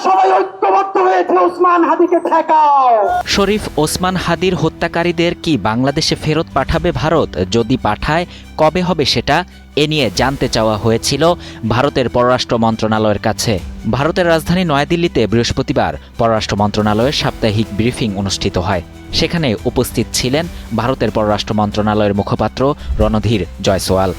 সবাই ঐক্যবদ্ধ হয়েছে ওসমান হাদিকে ঠেকাও। শরীফ ওসমান হাদির হত্যাকারীদের কি বাংলাদেশে ফেরত পাঠাবে ভারত? যদি পাঠায় কবে হবে সেটা? এ নিয়ে জানতে চাওয়া হয়েছিল ভারতের পররাষ্ট্র মন্ত্রণালয়ের কাছে। ভারতের রাজধানী নয়াদিল্লিতে বৃহস্পতিবার পররাষ্ট্র মন্ত্রণালয়ের সাপ্তাহিক ব্রিফিং অনুষ্ঠিত হয়। সেখানে উপস্থিত ছিলেন ভারতের পররাষ্ট্র মন্ত্রণালয়ের মুখপাত্র রণধীর জয়সওয়াল।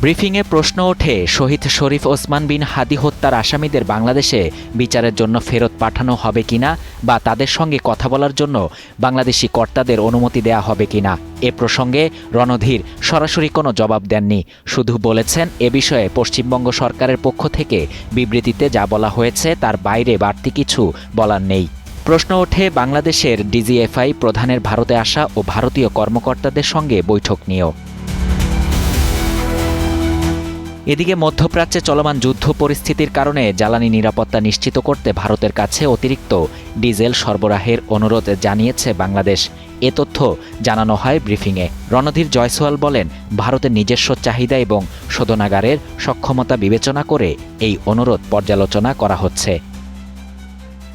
ব্রিফিংয়ে প্রশ্ন ওঠে, শহীদ শরীফ ওসমান বিন হাদি হত্যার আসামিদের বাংলাদেশে বিচারের জন্য ফেরত পাঠানো হবে কিনা বা তাদের সঙ্গে কথা বলার জন্য বাংলাদেশি কর্তাদের অনুমতি দেয়া হবে কিনা। এ প্রসঙ্গে রণধীর সরাসরি কোনো জবাব দেননি, শুধু বলেছেন এ বিষয়ে পশ্চিমবঙ্গ সরকারের পক্ষ থেকে বিবৃতিতে যা বলা হয়েছে তার বাইরে বাড়তি কিছু বলার নেই। প্রশ্ন ওঠে বাংলাদেশের ডিজিএফআই প্রধানের ভারতে আসা ও ভারতীয় কর্মকর্তাদের সঙ্গে বৈঠক নিয়েও। এদিকে মধ্যপ্রাচ্যে চলমান যুদ্ধ পরিস্থিতির কারণে জ্বালানি নিরাপত্তা নিশ্চিত করতে ভারতের কাছে অতিরিক্ত ডিজেল সরবরাহের অনুরোধ জানিয়েছে বাংলাদেশ। এ তথ্য জানানো হয় ব্রিফিংয়ে। রণধীর জয়সওয়াল বলেন, ভারতের নিজস্ব চাহিদা এবং শোধনাগারের সক্ষমতা বিবেচনা করে এই অনুরোধ পর্যালোচনা করা হচ্ছে।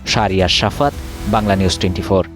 শাহরিয়ার শাফাত, বাংলা নিউজ 24।